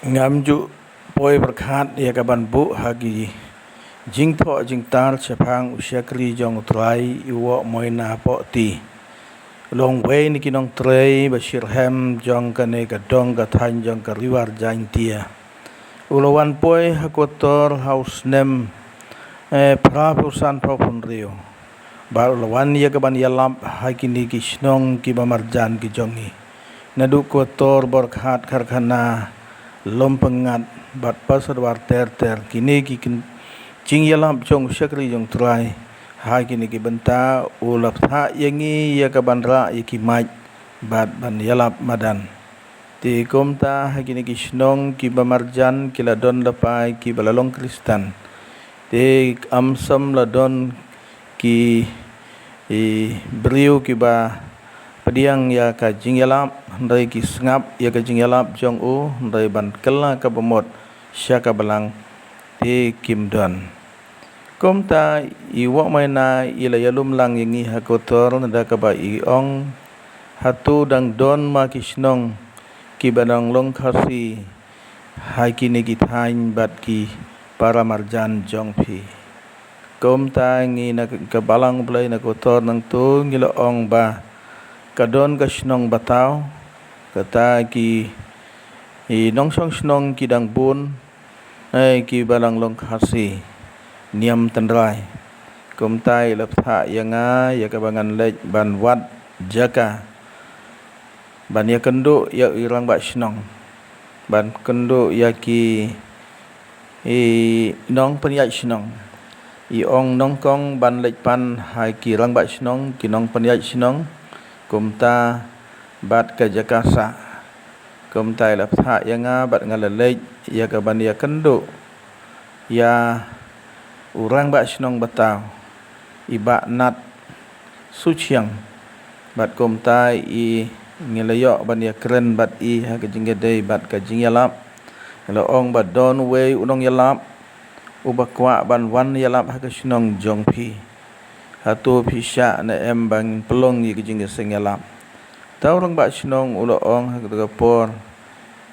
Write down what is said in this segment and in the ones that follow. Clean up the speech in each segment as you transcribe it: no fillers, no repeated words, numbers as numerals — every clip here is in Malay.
Ngamju poi berkat ia kaban bu hagi jing tho jing tar chapang usyakri jong trai iwo moina po ti long wei ni kinong trai bashirham jong kane kadong kathan jong kariwar jain tia ulawan poi hakotor house nem pra pusan propun rio bar ulawan ia kaban yalam hakini kisnong ki bamarjan ki jongi nadu kotor berkat karkhana lom pengat bat pasar war ter kini ki jing yalam jong syakri jong trai hai kini ki benta ulap tha yangi ya kabandra ya ki maj bat ban yalap madan ti komta hai kini ki snong ki bamarjan ki ladon lapai ki balalong kristan ti amsam ladon ki beriu ki ba pediang ya ka jing yalap ndai ki sngap ya ka jing yalap jong u ndai ban kala ka bomot sya ka balang ti kim don komta iwa maina ila yalum lang yangi hakotor nda ka ba iong hatu dang don ma kisnong ki banang long khasi hai kini ki thain bat ki para marjan jong phi komta ngi na ka balang blai na kotor nang tu ngila ong ba kadon ka snong batao kata ki nong song snong ki dang bun ki balang long khasi niam tandrai komtai lap tha yanga ya kabangan lej ban wat jaka ban ya kendo ya irang ba snong ban kendo ya ki nong penyai snong ong nong kong ban lej pan hai ki rang ba snong ki nong penyai snong kumta bat ka jakasa kumta la pha yanga bat ngalalej ya ka ban ya kendo ya urang ba snong batao iba nat suchiang bat kumta I ngelayo ban ya kren bat I ha ka jinggede bat ka jingyalap lo ong bat don we unong yalap ubakwa ban wan yalap ha ka snong jongphi hatu pisha na embang pelong yi kijing sing yalap tau rang ba snong ulo ong ha ka por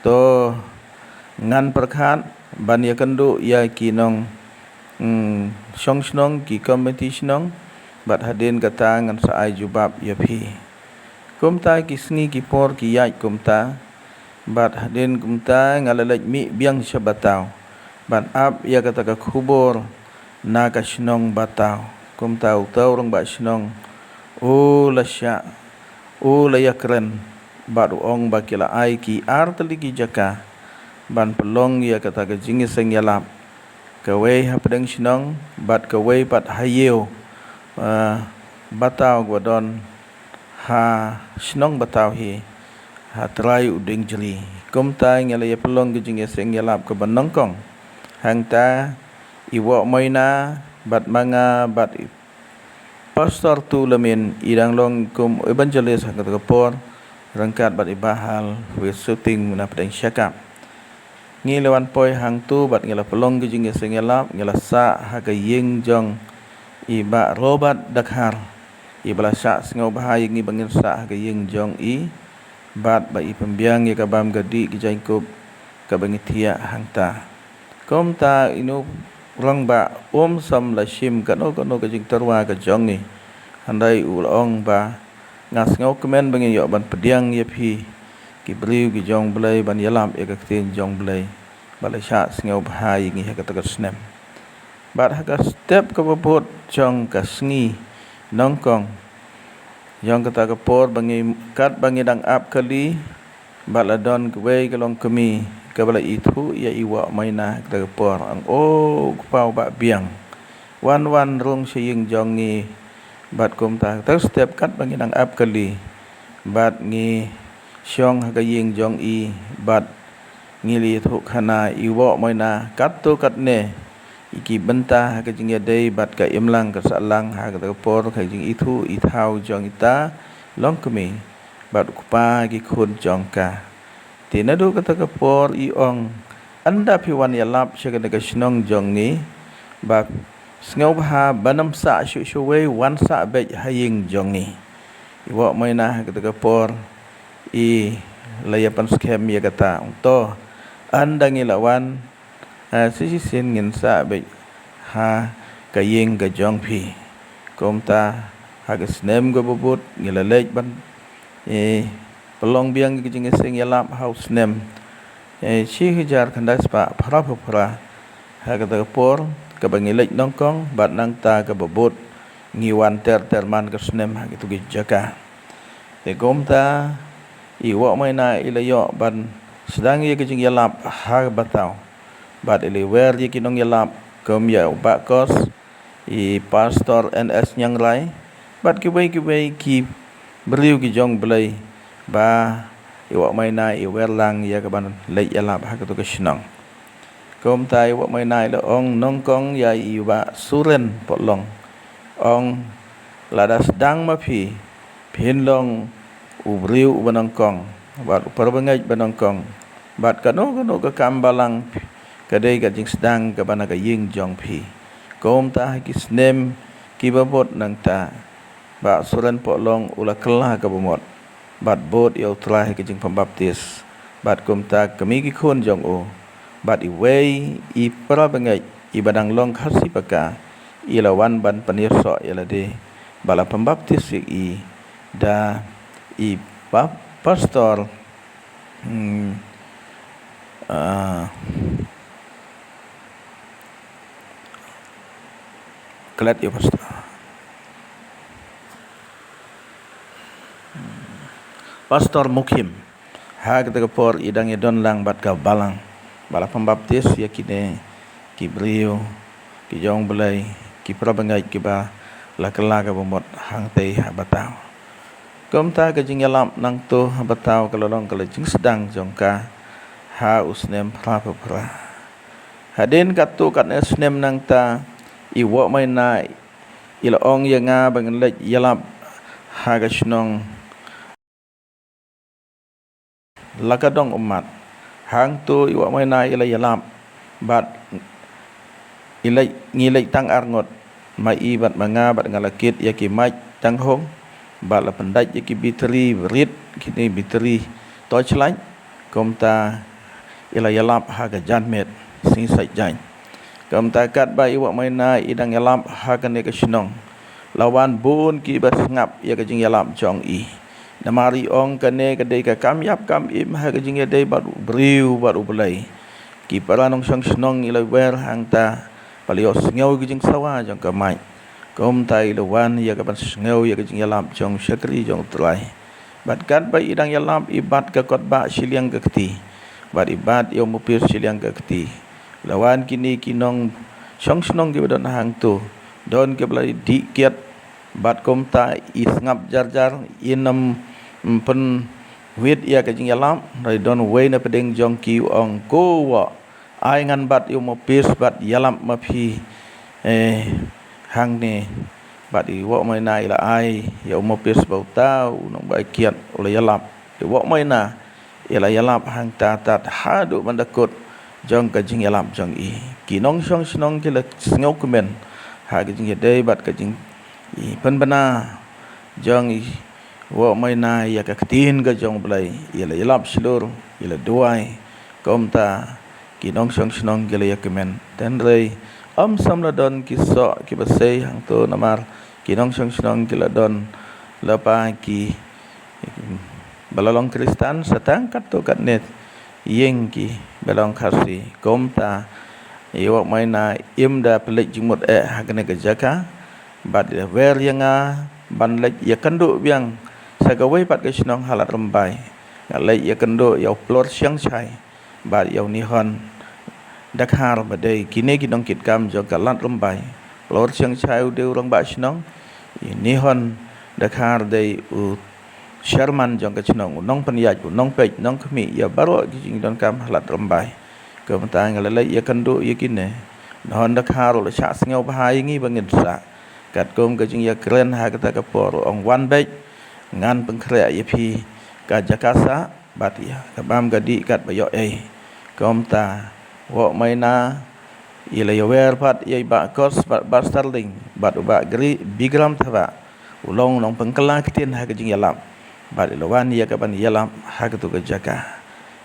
to ngan perkhat ban ya kendu ya kinong song snong ki committee snong bat hadin kata ngan saai jubab ya phi kumta ki sngi ki por ki yai kumta bat hadin kumta ngalalaj mi biang sabatau bat ap ya kata ka khubor na ka snong batau kumta utau rong ba snong la sya la yakren bat ong ba kila ai ki artali ki jaka ban pelong ya kata ka jingi seng yalap ka wei ha pedang snong bat ka wei pat hayeu batau godon ha snong batau hi ha trai uding jeli kumta ngala ya pelong ki jingi seng yalap ka banongkong hangta iwo moina bat manga bat pastor tu lamin idang long kum evangelist ha kata por rangkat bat ibahal we shooting na pedang syakap ngilawan poi hang tu bat ngila pelong gijing sengelap ngila sa ha ka ying jong iba robat dakhar ibala sa sngau bahai ngi bangin sa ha ka ying jong I bat ba I pembiang ya ka bam gadi gijain kup ka bangitia hangta komta inu rang ba sam la shim kano ka jing tarwa ka jong ni handai ulong ba ngas ngau kemen bangin yo ban pediang ya phi ki briu ki jong blai ban yalam ya ka tin jong blai bala sha ngau bahai ngi ha ka ta snem bat ha ka step ka bot jong ka sngi nongkong jong ka ta ka por bangi kat bangi dang ap kali bala don ka wei ka long kami ka bala itu ya iwa maina ka por ang pau ba biang wan rong siying jong ni bat komta ta step kat bangi dang ap kali bat ngi syong ha ka ying jong I bat ngili thu khana iwa maina kat to kat ne iki benta ha ka jing ya dei bat ka imlang ka salang ha ka por ka jing itu I thau jong ita long kami bat kupa ki khun jong ka tinadu kata ka por I ong anda piwan yalap sya ka snong jong ni bat sngau ha banam sa shu wei wan sa be haying jong ni iwa maina kata ka por I layapan scam ya kata to andang ilawan sisi sin ngin sa be ha kayeng ka jong phi kom ta ha ka snem go bobot ngila lej ban pelong biang ki jing sing yalap house nem chi hijar kandas pa phra phra ha ka ta por ka bangilej nongkong bat nang ta ka bobot ngiwan ter man ka snem ha gitu gi jaka te kom ta iwa mai na ilayo ban sedang ye kijing yalap ha batau bat ili wer ye kinong yalap kom ya ba kos pastor NS nyang lai bat ki bai ki beriu ki jong belai ba iwa mai na i wer lang ya ka ban le yalap ha ka to kisnong kom tai iwa mai na le ong nong kong ya i ba suren polong ong lada sedang ma phi phin long ubriu banong kong bat perbangai banong kong bat kano ka kambalang kadai ka jing sedang ka bana ka ying jong phi kom ta ki snem ki babot nang ta ba suran polong ula kelah ka bomot bat bot yo telah ki jing pembaptis bat kom ta kami ki khon jong o bat i wei i perbangai i badang long khasi paka ilawan ban panirso ilade bala pembaptis i da i pastor kelat ya pastor mukim ha kita por idang idon lang bat ka balang bala pembaptis ya kine ki brio ki jong belai ki prabangai ki ba la kala ka bomot hang tei batao kom ta ka jing yalam nang to batao kalolong kala jing sedang jongka ha usnem phra hadin katu kat esnem nang ta iwo mai na ila ong yanga bangan lej yalap ha ka snong lakadong umat hang tu iwa mai na ila yalap bat ilai ngilai tang arngot mai ibat manga bat ngalakit ya ki mai tang hong bat la pendaj ya ki bitri rit kini bitri torchlight kom ta ila yalap ha ka janmet sing sai jan kom ta kat ba iwa mai na idang yalap ha ka ne ka snong lawan bun ki bas ngap ya ka jing yalap jong i namari ong ka ne ka dei ka kam yap kam im ha ka jing ya dei bat briu bat ubelai ki paranong sang snong ila wer hang ta palios ngau ki jing sawa jong ka mai kom tai lawan ya ka ban ngau ya ka jing yalap jong syakri jong telai bat kat ba idang yalap ibat ka kot ba siliang ka keti bat ibat yo mupir siliang ka keti lawan kini kinong song snong ki badon hang tu don ke belai dikiat bat kom ta isngap jar inam pen wit ya ka jing yalap rai don wei na pedeng jong ki ong ko wa ai ngan bat yo mupir bat yalap ma phi hang ne bat i wo mai na ila ai yo mupir bau tau nong bai kiat ula yalap i wo mai na ila yalap hang ta tat hadu mandakut jong ka jing yalap jong i kinong song snong ki la ngau kemen ha ka jing dei bat ka jing i pen bana jong i wo mai na ya ka tin ka jong blai ila yalap silur ila duai kom ta kinong song snong ki la ya kemen ten rei sam la don ki so ki basei hang to namar kinong song snong ki la don la pa ki balalong kristan satang kat to kat net yeng ki balong khasi kom ta iwa mai na imda pelik jimut hakane ka jaka bat wer yanga ban lek ya kandu biang sagawai pat ka snong halat rembai ngalai ya kandu ya plor siang chai bat ya nihon dakhar badai kini kinong kit kam jo kalat rembai plor siang chai de urang ba snong nihon dakhar dei u Sherman jong ka snong nong panyaj nong pej nong khmi ya baro ki don kam halat rembai ke mentang ngalai ya kandu ya kine non dakhar ul cha sngau bahai ngi bangin sa kat kom ka jing ya kren ha kata ka por ong wan bej ngan pengkre ya phi ka jakasa bat ya ka bam gadi kat bayo kom ta wo mai na ila ya wer pat ya ba kos bat starling bat ba gri bigram thaba ulong nong pengkela kitin ha ka jing yalam bat lawan ya ka ban yalam ha ka tu ka jaka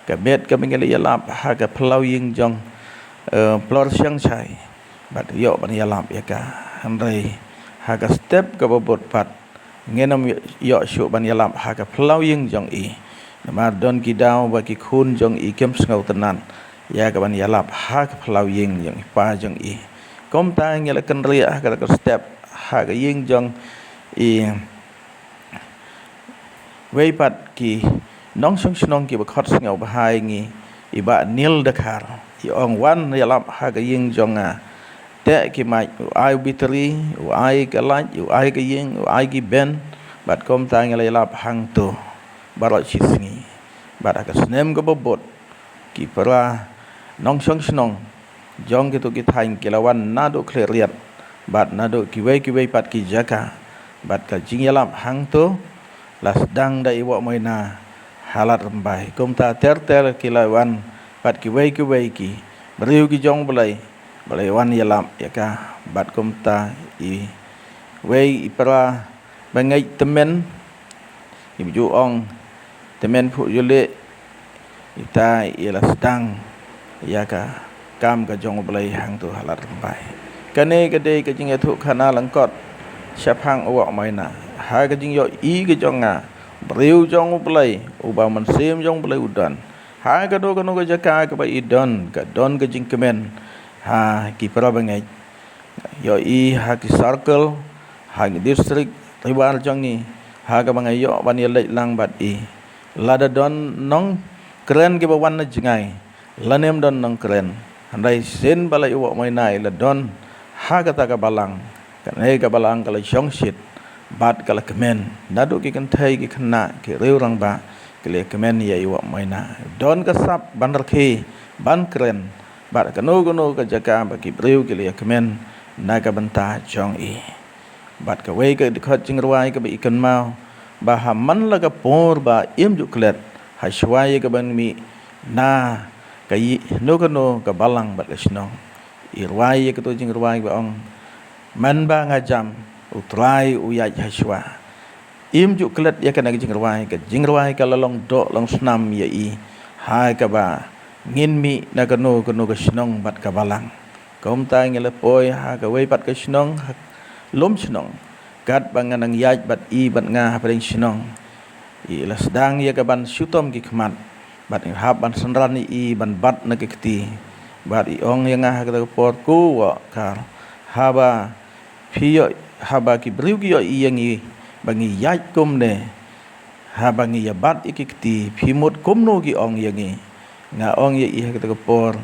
ka bet ka bengel yalap ha ka plau ying jong plor siang chai bat yo ban yalap ya ka handai ha ka step ka bobot pat ngenom yo shu ban yalap ha ka plau ying jong i ma don ki daw ba ki khun jong i kem sngau tanan ya ka ban yalap ha ka plau ying jong pa jong i kom ta ngel kan ria ka step ha ka ying jong i wei pat ki nong sung snong ki ba khot ngau ba hai ngi i ba nil dakar i ong wan yalap ha ka ying jong te ki mai ai bitri ai ka laj ai ka ying ai ki ben bat kom ta ngel yalap hang tu barot chisngi bat ka snem ka bobot ki para nong sung snong jong ki tu ki thain ki lawan na do kleriat bat na do ki wei pat ki jaka bat ka jing yalap hang tu las dang da iwa moina halat rembai kom ta ter ki lawan pat ki wei ki beriu ki jong belai wan yalap ya ka bat kom ta i wei para bangai temen ibu ong temen pu yule ita ialah sedang ya ka kam ka jong belai hang tu halat rembai kane kade ka jing thu khana langkot syapang awak maina ha ka jing yo i ka jong beriu jong belai uba man sem jong belai udan ha ka do ka no ka jaka ka ba idon ka don ka jing kemen ha ki para bangai yo i ha ki circle ha ki district ribar jong ni ha ka bangai yo ban ye lek lang bat i lada don nong keren ki ba wan na jingai lanem don nong keren handai sen balai uwa mai nai la don ha ka ta ka balang kan he ka balang ka la chong shit bat ka la kemen nadu ki kan thai ki khna ki reu rang ba ki le kemen ya uwa mai na don ka sap ban rakhi ban keren bat ka no ka jaka ba ki reu ki le kemen na ka banta chong i bat ka wei ka dikhot jing ruai ka ba ikan mau ba haman la ka por ba im ju klet ha shwai ka ban mi na ka yi no ka balang bat ka snong i ruai ka to jing ruai ba ong man ba nga jam utrai uya ha shwa im ju klet ya ka na jing ruai ka lalong do long snam ya i ha ka ba ngin mi na ka no ka snong bat ka balang kom ta ngel poi ha ka wei bat ka snong lom snong kat bangan ang yaj bat i bat nga paling snong i la sedang ya ka ban syutom ki khmat bat hab ban sanran i ban bat na ki kti bat i ong ya nga ka por ku wa ka haba phiyo haba ki briu ki yo i yang i bangi yaj kom ne haba ngi ya bat i ki kti phimut kom no ki ong yang i nga ong ya i ka por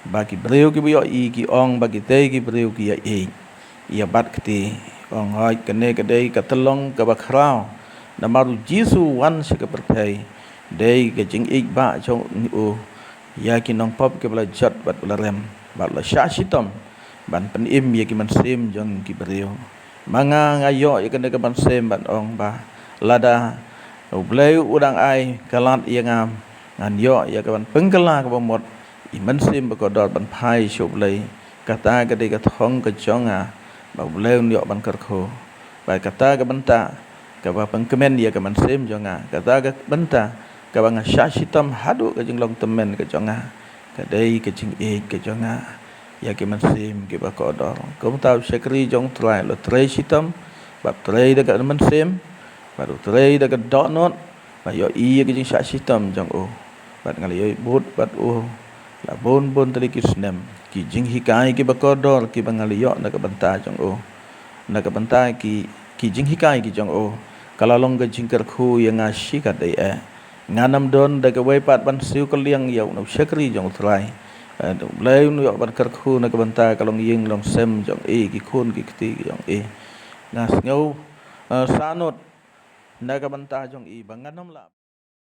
ba ki briu ki yo i ki ong ba ki te ki briu ki ya i ya bat kti ong hoi kene ka dei ka telong ka ba khrao na maru jisu wan se ka perthai dei ka jing ik ba chong u ya ki nong pop ke bla jat bat bla rem bat la sha sitom ban pen im ya ki man sem jong ki briu manga ngayo ya kene ka ban sem ban ong ba lada bleu udang ai kalat ya ngam ngan yo ya ka ban pengkala ka ba mot i man sim ba ko dor ban phai shup lei kata ka dei ka thong ka chonga ba bleu yo ban kar kho ba kata ka banta ka ba pengkemen ya ka man sim jonga kata ka banta ka ba nga shashitam hadu ka jing long temen ka jonga ka dei ka jing e ka jonga ya ki man sim ki ba ko dor kom ta shakri jong trai lo trai shitam ba trai da ka man sim ba trai da ka do not ba yo i ka jing shashitam jong o ba ngal yo but bat o la bon tali ki snem ki jing hikai ki ba ko dor ki ba ngal yo na ka banta jong o na ka banta ki jing hikai ki jong o kalalong ka jing kar khu ya nga shi ka dei e nganam don da ka wei pat ban siu ka liang yo no shakri jong trai leu no yo ban kar khu na ka banta kalong ying long sem jong e ki khun ki kti jong e na ngau sanot na ka banta jong i ba nganam la